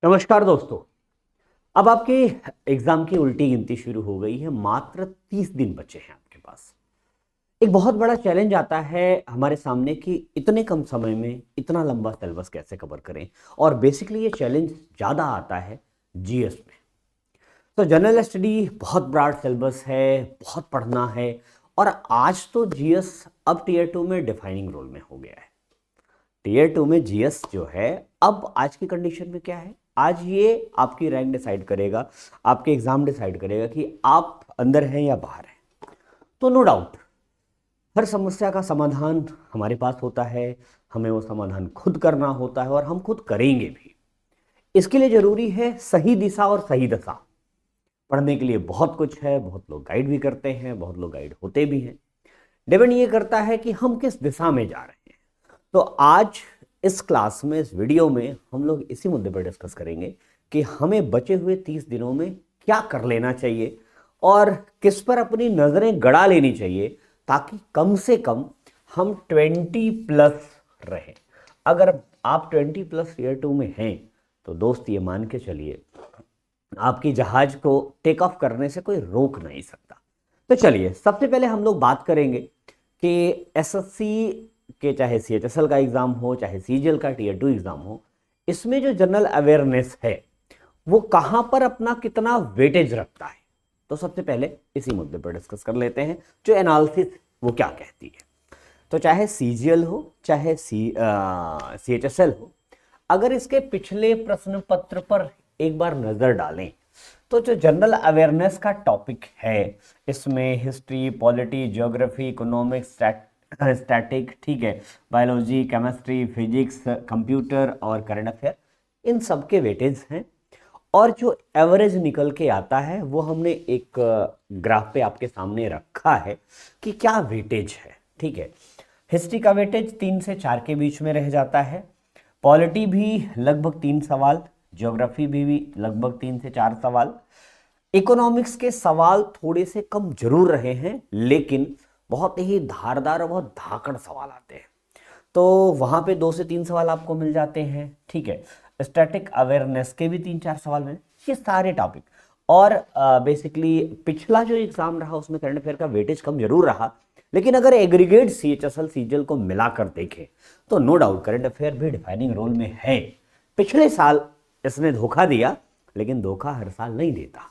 नमस्कार दोस्तों। अब आपके एग्जाम की उल्टी गिनती शुरू हो गई है। मात्र 30 दिन बचे हैं आपके पास। एक बहुत बड़ा चैलेंज आता है हमारे सामने कि इतने कम समय में इतना लंबा सिलेबस कैसे कवर करें। और बेसिकली ये चैलेंज ज़्यादा आता है जीएस में। तो जनरल स्टडी बहुत ब्रॉड सिलेबस है, बहुत पढ़ना है। और आज तो जीएस अब टीयर 2 में डिफाइनिंग रोल में हो गया है। टीयर 2 में जीएस जो है, अब आज की कंडीशन में क्या है, आज ये आपकी रैंक डिसाइड करेगा, आपके एग्जाम डिसाइड करेगा कि आप अंदर हैं या बाहर हैं। तो नो डाउट हर समस्या का समाधान हमारे पास होता है, हमें वो समाधान खुद करना होता है और हम खुद करेंगे भी। इसके लिए जरूरी है सही दिशा और सही दशा। पढ़ने के लिए बहुत कुछ है, बहुत लोग गाइड भी करते हैं, बहुत लोग गाइड होते भी हैं। डिपेंड ये करता है कि हम किस दिशा में जा रहे हैं। तो आज इस क्लास में, इस वीडियो में हम लोग इसी मुद्दे पर डिस्कस करेंगे कि हमें बचे हुए 30 दिनों में क्या कर लेना चाहिए और किस पर अपनी नजरें गड़ा लेनी चाहिए ताकि कम से कम हम 20 प्लस रहें। अगर आप 20 प्लस ईयर 2 में हैं तो दोस्त ये मान के चलिए आपकी जहाज को टेक ऑफ करने से कोई रोक नहीं सकता। तो चलिए सबसे पहले हम लोग बात करेंगे कि एसएससी के चाहे सीएचएसएल का एग्जाम हो, चाहे सीजीएल का टीयर 2 एग्जाम हो, इसमें जो जनरल अवेयरनेस है वो कहां पर अपना कितना वेटेज रखता है। तो सबसे पहले इसी मुद्दे पर डिस्कस कर लेते हैं, जो एनालिसिस वो क्या कहती है। तो चाहे सीजीएल हो चाहे सीएचएसएल हो, अगर इसके पिछले प्रश्न पत्र पर एक बार नजर डालें तो जो जनरल अवेयरनेस का टॉपिक है, इसमें history, polity, geography, economics, static, ठीक है, बायोलॉजी, केमिस्ट्री, फिजिक्स, कंप्यूटर और करंट अफेयर, इन सब के वेटेज हैं। और जो एवरेज निकल के आता है वो हमने एक ग्राफ पे आपके सामने रखा है कि क्या वेटेज है। ठीक है, हिस्ट्री का वेटेज 3 से 4 के बीच में रह जाता है, पॉलिटी भी लगभग 3 सवाल, ज्योग्राफी भी लगभग 3 से 4 सवाल, इकोनॉमिक्स के सवाल थोड़े से कम जरूर रहे हैं लेकिन बहुत ही धारदार और बहुत धाकड़ सवाल आते हैं, तो वहां पे 2 से 3 सवाल आपको मिल जाते हैं। ठीक है, स्टैटिक अवेयरनेस के भी 3-4 सवाल मिले, ये सारे टॉपिक। और बेसिकली पिछला जो एग्जाम रहा उसमें करंट अफेयर का वेटेज कम जरूर रहा, लेकिन अगर एग्रीगेट सीएचएसएल सीजीएल को मिलाकर देखें तो नो डाउट करंट अफेयर भी डिफाइनिंग रोल में है। पिछले साल इसने धोखा दिया, लेकिन धोखा हर साल नहीं देता।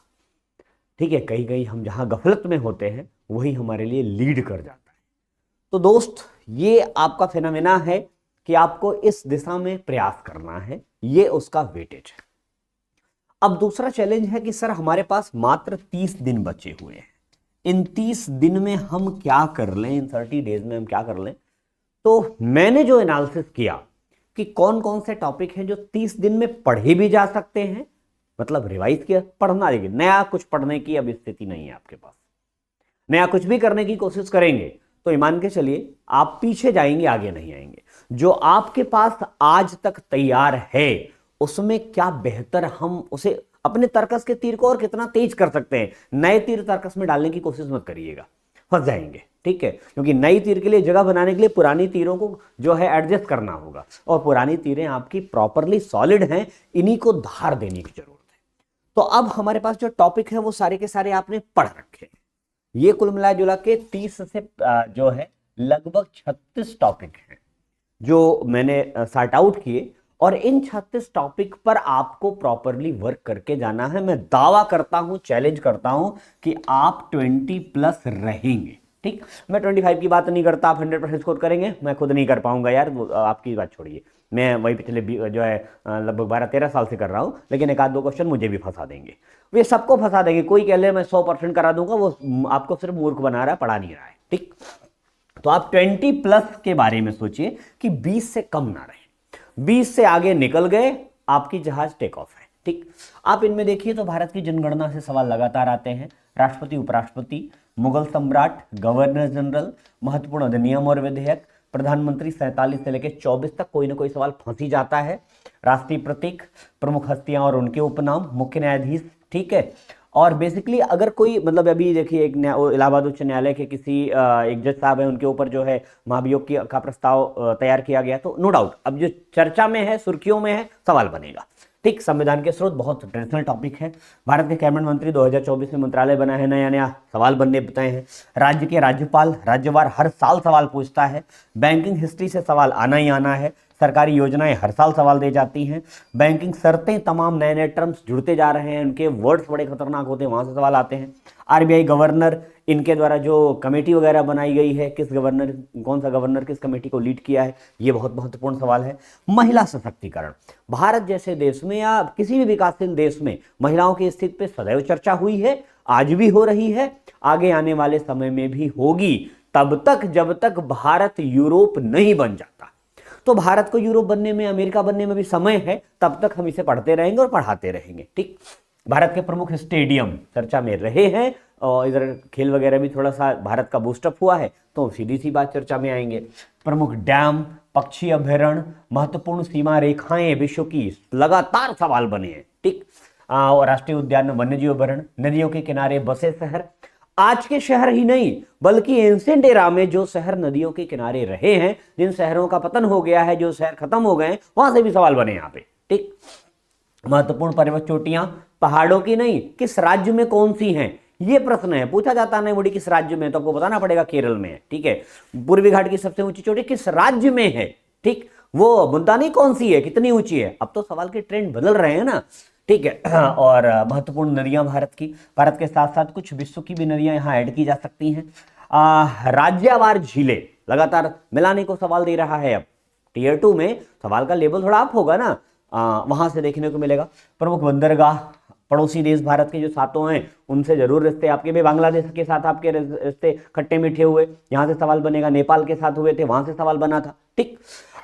ठीक है, कहीं कहीं हम जहां गफलत में होते हैं वही हमारे लिए लीड कर जाता है। तो दोस्त ये आपका फिनोमेना है कि आपको इस दिशा में प्रयास करना है, ये उसका वेटेज है। अब दूसरा चैलेंज है कि सर हमारे पास मात्र 30 दिन बचे हुए हैं, इन 30 दिन में हम क्या कर लें, इन 30 डेज में हम क्या कर लें। तो मैंने जो एनालिसिस किया कि कौन कौन से टॉपिक हैं जो 30 दिन में पढ़े भी जा सकते हैं, मतलब रिवाइज किया, पढ़ना, लेकिन नया कुछ पढ़ने की अब स्थिति नहीं है आपके पास। नया कुछ भी करने की कोशिश करेंगे तो ईमान के चलिए आप पीछे जाएंगे, आगे नहीं आएंगे। जो आपके पास आज तक तैयार है उसमें क्या बेहतर हम उसे अपने तर्कस के तीर को और कितना तेज कर सकते हैं, नए तीर तर्कस में डालने की कोशिश मत करिएगा, फंस जाएंगे। ठीक है, क्योंकि नई तीर के लिए जगह बनाने के लिए पुरानी तीरों को जो है एडजस्ट करना होगा, और पुरानी तीरें आपकी प्रॉपरली सॉलिड हैं, इन्हीं को धार देने की जरूरत है। तो अब हमारे पास जो टॉपिक है वो सारे के सारे आपने पढ़ रखे हैं। ये कुल मिला जुला के 30 से जो है लगभग 36 टॉपिक हैं जो मैंने सॉर्ट आउट किए, और इन 36 टॉपिक पर आपको प्रॉपरली वर्क करके जाना है। मैं दावा करता हूं, चैलेंज करता हूं कि आप 20 प्लस रहेंगे। ठीक, मैं 25 की बात नहीं करता, आप 100% स्कोर करेंगे, मैं खुद नहीं कर पाऊंगा यार, वो आपकी बात छोड़िए। मैं वही पिछले जो है लगभग 12-13 साल से कर रहा हूं, लेकिन एक आध दो क्वेश्चन मुझे भी फंसा देंगे, वे सबको फंसा देंगे। कोई कह ले मैं 100% करा दूंगा, वो आपको सिर्फ मूर्ख बना रहा है, पढ़ा नहीं रहा है। ठीक, तो आप 20 प्लस के बारे में सोचिए कि 20 से कम ना रहे। 20 से आगे निकल गए, आपकी जहाज टेक ऑफ है। ठीक, आप इनमें देखिए तो भारत की जनगणना से सवाल लगातार आते हैं, राष्ट्रपति, उपराष्ट्रपति, मुगल सम्राट, गवर्नर जनरल, महत्वपूर्ण अधिनियम और विधेयक, प्रधानमंत्री 47 से लेकर 24 तक कोई ना कोई सवाल फंस ही जाता है, राष्ट्रीय प्रतीक, प्रमुख हस्तियां और उनके उपनाम, मुख्य न्यायाधीश। ठीक है, और बेसिकली अगर कोई, मतलब अभी देखिए एक इलाहाबाद उच्च न्यायालय के किसी एक जज साहब है, उनके ऊपर जो है महाभियोग का प्रस्ताव तैयार किया गया, तो नो डाउट अब जो चर्चा में है, सुर्खियों में है, सवाल बनेगा। ठीक, संविधान के स्रोत बहुत ट्रेडिशनल टॉपिक है। भारत के कैबिनेट मंत्री 2024 में मंत्रालय बना है, नया नया सवाल बनने बताए हैं। राज्य के राज्यपाल राज्यवार हर साल सवाल पूछता है। बैंकिंग हिस्ट्री से सवाल आना ही आना है। सरकारी योजनाएं हर साल सवाल दे जाती हैं। बैंकिंग शर्तें, तमाम नए नए टर्म्स जुड़ते जा रहे हैं, उनके वर्ड्स बड़े खतरनाक होते हैं, वहां से सवाल आते हैं। आरबीआई गवर्नर, इनके द्वारा जो कमेटी वगैरह बनाई गई है, कौन सा गवर्नर किस कमेटी को लीड किया है, ये बहुत महत्वपूर्ण सवाल है। महिला सशक्तिकरण, भारत जैसे देश में या किसी भी विकासशील देश में महिलाओं की स्थिति पे सदैव चर्चा हुई है, आज भी हो रही है, आगे आने वाले समय में भी होगी, तब तक जब तक भारत यूरोप नहीं बन जाता। तो भारत को यूरोप बनने में, अमेरिका बनने में भी समय है, तब तक हम इसे पढ़ते रहेंगे और पढ़ाते रहेंगे। ठीक, भारत के प्रमुख स्टेडियम चर्चा में रहे हैं और इधर खेल वगैरह भी थोड़ा सा भारत का बूस्टअप हुआ है, तो सीधी सी बात चर्चा में आएंगे। प्रमुख डैम, पक्षी अभ्यारण्य, महत्वपूर्ण सीमा रेखाएं विश्व की, लगातार सवाल बने हैं। ठीक, और राष्ट्रीय उद्यान, वन्यजीव अभ्यारण्य, नदियों के किनारे बसे शहर, आज के शहर ही नहीं बल्कि एंशिएंट एरा में जो शहर नदियों के किनारे रहे हैं, जिन शहरों का पतन हो गया है, जो शहर खत्म हो गए, वहां से भी सवाल बने यहाँ पे। ठीक, महत्वपूर्ण पर्वत चोटियां, पहाड़ों की नहीं, किस राज्य में कौन सी हैं, ये प्रश्न है, पूछा जाता नहीं बड़ी किस राज्य में, तो आपको बताना पड़ेगा केरल में है। ठीक है, पूर्वी घाट की सबसे ऊंची चोटी किस राज्य में है। ठीक, वो मुद्दा नहीं कौन सी है, कितनी ऊंची है, अब तो सवाल के ट्रेंड बदल रहे हैं ना। ठीक है, और महत्वपूर्ण नदियां भारत की, भारत के साथ साथ कुछ विश्व की भी नदियां यहां ऐड की जा सकती हैं। राज्यवार झीलें, लगातार मिलाने को सवाल दे रहा है। अब टीयर 2 में सवाल का लेवल थोड़ा अप होगा ना, वहां से देखने को मिलेगा। प्रमुख बंदरगाह, पड़ोसी देश भारत के जो सातों हैं उनसे जरूर रिश्ते, आपके भी बांग्लादेश के साथ आपके रिश्ते खट्टे मीठे हुए, यहां से सवाल बनेगा। नेपाल के साथ हुए थे, वहां से सवाल बना था। ठीक,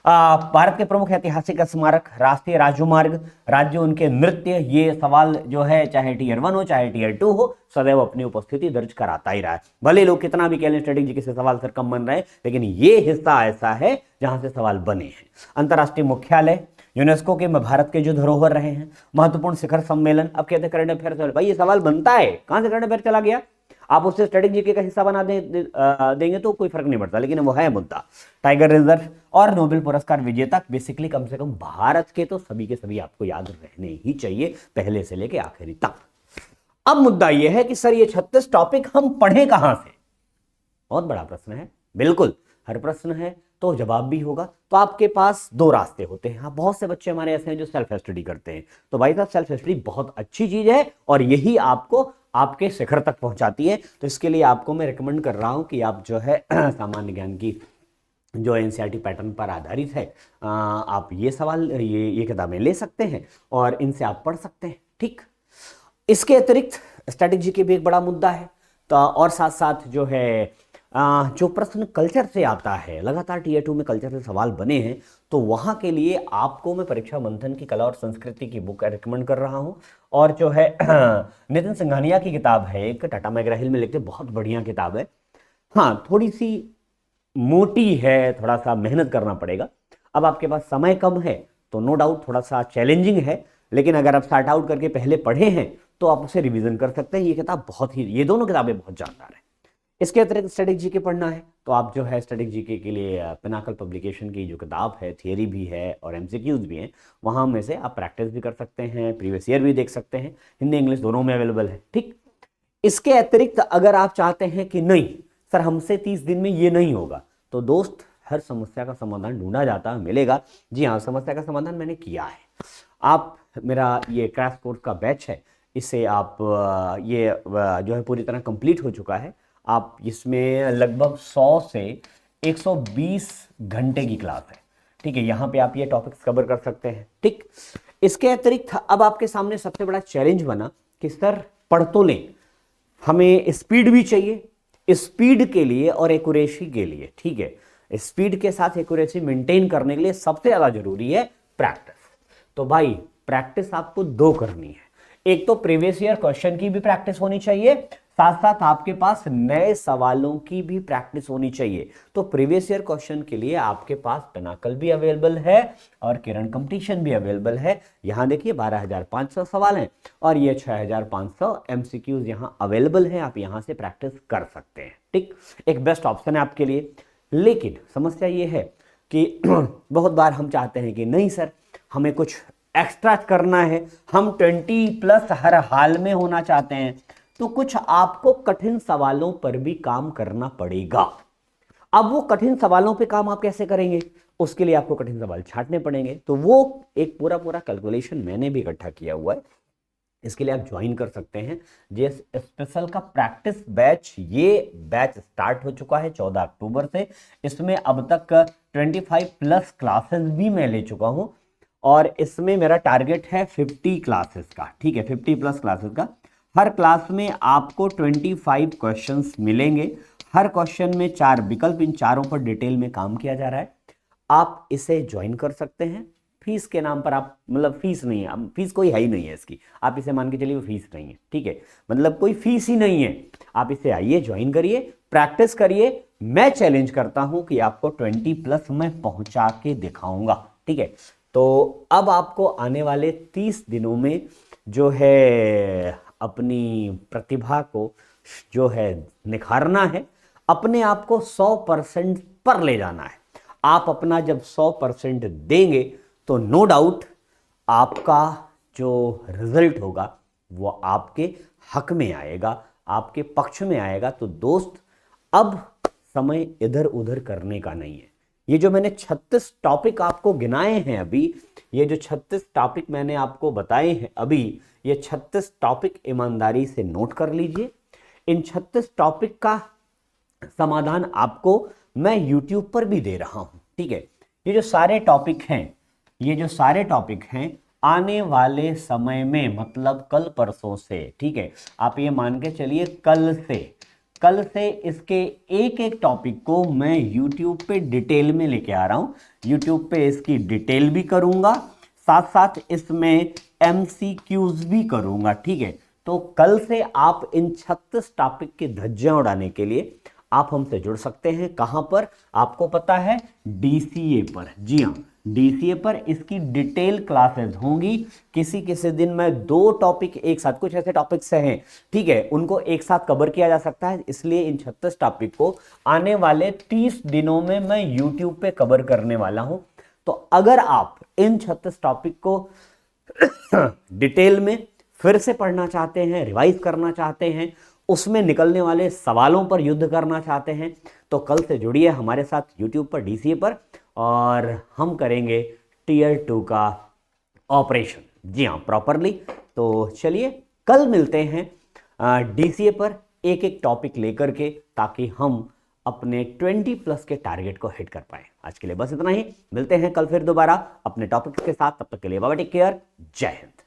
भारत के प्रमुख ऐतिहासिक स्मारक, राष्ट्रीय राजमार्ग, राज्य, उनके नृत्य, ये सवाल जो है चाहे टीयर 1 हो चाहे टीयर 2 हो, सदैव अपनी उपस्थिति दर्ज कराता ही रहा है। भले लोग कितना भी कह लें स्ट्रेटेजी से सवाल सर कम बन रहे हैं, लेकिन ये हिस्सा ऐसा है जहां से सवाल बने हैं। अंतर्राष्ट्रीय मुख्यालय, यूनेस्को के भारत के जो धरोहर रहे हैं, महत्वपूर्ण शिखर सम्मेलन, अब कहते हैं करंट अफेयर, भाई ये सवाल बनता है, कहां से करंट अफेयर चला गया, आप उससे स्ट्रेटेजी का हिस्सा बना देंगे तो कोई फर्क नहीं पड़ता, लेकिन वो है मुद्दा। टाइगर रिजर्व और नोबेल पुरस्कार विजेता, बेसिकली कम से कम भारत के तो सभी के सभी आपको याद रहने ही चाहिए, पहले से लेके आखिरी तक। अब मुद्दा यह है कि सर ये 36 टॉपिक हम पढ़ें कहां से, बहुत बड़ा प्रश्न है। बिल्कुल, हर प्रश्न है तो जवाब भी होगा। तो आपके पास दो रास्ते होते हैं। हाँ, बहुत से बच्चे हमारे ऐसे हैं जो सेल्फ स्टडी करते हैं, तो भाई साहब सेल्फ स्टडी बहुत अच्छी चीज है और यही आपको आपके शिखर तक पहुंचाती है। तो इसके लिए आपको मैं रिकमेंड कर रहा हूं कि आप जो है सामान्य ज्ञान की जो एनसीईआरटी पैटर्न पर आधारित है, आप ये सवाल ये किताबें ले सकते हैं और इनसे आप पढ़ सकते हैं। ठीक, इसके अतिरिक्त स्ट्रैटेजी के भी एक बड़ा मुद्दा है, तो और साथ साथ जो है जो प्रश्न कल्चर से आता है, लगातार टीयर 2 में कल्चर से सवाल बने हैं, तो वहाँ के लिए आपको मैं परीक्षा मंथन की कला और संस्कृति की बुक रिकमेंड कर रहा हूँ। और जो है नितिन सिंघानिया की किताब है एक, टाटा मैग्रा-हिल में लिखते, बहुत बढ़िया किताब है। हाँ, थोड़ी सी मोटी है, थोड़ा सा मेहनत करना पड़ेगा। अब आपके पास समय कम है तो नो डाउट थोड़ा सा चैलेंजिंग है, लेकिन अगर आप स्टार्ट आउट करके पहले पढ़े हैं तो आप उसे रिवीजन कर सकते हैं। ये किताब बहुत ही, ये दोनों किताबें बहुत जानदार है। इसके अतिरिक्त स्टैटिक जीके पढ़ना है तो आप जो है स्टैटिक जीके के लिए पिनाकल पब्लिकेशन की जो किताब है, थियरी भी है और एमसीक्यूज भी हैं, वहाँ में से आप प्रैक्टिस भी कर सकते हैं, प्रीवियस ईयर भी देख सकते हैं, हिंदी इंग्लिश दोनों में अवेलेबल है। ठीक, इसके अतिरिक्त अगर आप चाहते हैं कि नहीं सर हमसे 30 दिन में ये नहीं होगा, तो दोस्त हर समस्या का समाधान ढूंढा जाता है, मिलेगा। जी हाँ, समस्या का समाधान मैंने किया है। आप, मेरा ये क्रैश कोर्स का बैच है, इससे आप ये जो है पूरी तरह कंप्लीट हो चुका है। आप इसमें लगभग 100 से 120 घंटे की क्लास है। ठीक है, यहाँ पे आप ये टॉपिक्स कवर कर सकते हैं। ठीक, इसके अतिरिक्त अब आपके सामने सबसे बड़ा चैलेंज बना कि सर पढ़ तो लें, हमें स्पीड भी चाहिए, स्पीड के लिए और एक्यूरेसी के लिए। ठीक है, स्पीड के साथ एक्यूरेसी मेंटेन करने के लिए सबसे ज्यादा जरूरी है प्रैक्टिस। तो भाई प्रैक्टिस आपको दो करनी है, एक तो प्रीवियस ईयर क्वेश्चन की भी प्रैक्टिस होनी चाहिए, साथ साथ आपके पास नए सवालों की भी प्रैक्टिस होनी चाहिए। तो प्रीवियस ईयर क्वेश्चन के लिए आपके पास पिनाकल भी अवेलेबल है और किरण कंपटीशन भी अवेलेबल है। यहां देखिए 12,500 सवाल हैं और ये 6,500 एमसीक्यूज यहां अवेलेबल है, आप यहां से प्रैक्टिस कर सकते हैं। ठीक, एक बेस्ट ऑप्शन है आपके लिए। लेकिन समस्या ये है कि बहुत बार हम चाहते हैं कि नहीं सर हमें कुछ एक्स्ट्रा करना है, हम 20+ हर हाल में होना चाहते हैं, तो कुछ आपको कठिन सवालों पर भी काम करना पड़ेगा। अब वो कठिन सवालों पे काम आप कैसे करेंगे, उसके लिए आपको कठिन सवाल छांटने पड़ेंगे। तो वो एक पूरा पूरा कैलकुलेशन मैंने भी इकट्ठा किया हुआ है, इसके लिए आप ज्वाइन कर सकते हैं जेएस स्पेशल का प्रैक्टिस बैच। ये बैच स्टार्ट हो चुका है 14 अक्टूबर से। इसमें अब तक 25+ क्लासेस भी मैं ले चुका हूं, और इसमें मेरा टारगेट है 50 क्लासेस का, ठीक है, 50+ क्लासेस का। हर क्लास में आपको 25 क्वेश्चंस मिलेंगे, हर क्वेश्चन में 4 विकल्प, इन चारों पर डिटेल में काम किया जा रहा है। आप इसे ज्वाइन कर सकते हैं। फीस के नाम पर आप, मतलब फीस नहीं है, अब फीस कोई है ही नहीं है इसकी, आप इसे मान के चलिए वो फीस नहीं है, ठीक है, मतलब कोई फीस ही नहीं है। आप इसे आइए, ज्वाइन करिए, प्रैक्टिस करिए। मैं चैलेंज करता हूं कि आपको 20+ मैं पहुंचा के दिखाऊंगा, ठीक है। तो अब आपको आने वाले 30 दिनों में जो है अपनी प्रतिभा को जो है निखारना है, अपने आप को 100% पर ले जाना है। आप अपना जब 100% देंगे तो नो डाउट आपका जो रिजल्ट होगा वो आपके हक में आएगा, आपके पक्ष में आएगा। तो दोस्त, अब समय इधर उधर करने का नहीं है। ये जो मैंने 36 टॉपिक आपको गिनाए हैं अभी, ये जो 36 टॉपिक मैंने आपको बताए हैं अभी, ये 36 टॉपिक ईमानदारी से नोट कर लीजिए। इन 36 टॉपिक का समाधान आपको मैं YouTube पर भी दे रहा हूं, ठीक है। ये जो सारे टॉपिक हैं, ये जो सारे टॉपिक हैं, आने वाले समय में, मतलब कल परसों से, ठीक है, आप ये मान के चलिए कल से इसके एक एक टॉपिक को मैं YouTube पे डिटेल में लेके आ रहा हूं। YouTube पे इसकी डिटेल भी करूंगा, साथ साथ इसमें MCQs भी करूंगा, ठीक है। तो कल से आप इन 36 टॉपिक की धज्जियां उड़ाने के लिए आप हमसे जुड़ सकते हैं। कहां पर, आपको पता है, DCA पर। जी हां, DCA पर इसकी डिटेल क्लासेस होंगी। किसी किसी दिन मैं 2 टॉपिक एक साथ, कुछ ऐसे टॉपिक्स हैं, ठीक है, उनको एक साथ कवर किया जा सकता है। इसलिए इन 36 टॉपिक को आने वाले 30 दिनों में मैं YouTube पे कवर करने वाला हूं। तो अगर आप इन 36 टॉपिक को डिटेल में फिर से पढ़ना चाहते हैं, रिवाइज करना चाहते हैं, उसमें निकलने वाले सवालों पर युद्ध करना चाहते हैं, तो कल से जुड़िए हमारे साथ YouTube पर, DCA पर, और हम करेंगे Tier 2 का ऑपरेशन। जी हाँ, प्रॉपरली। तो चलिए कल मिलते हैं DCA पर एक एक टॉपिक लेकर के, ताकि हम अपने 20+ के टारगेट को हिट कर पाए। आज के लिए बस इतना ही, मिलते हैं कल फिर दोबारा अपने टॉपिक्स के साथ। तब तक के लिए बाय, टेक केयर, जय हिंद।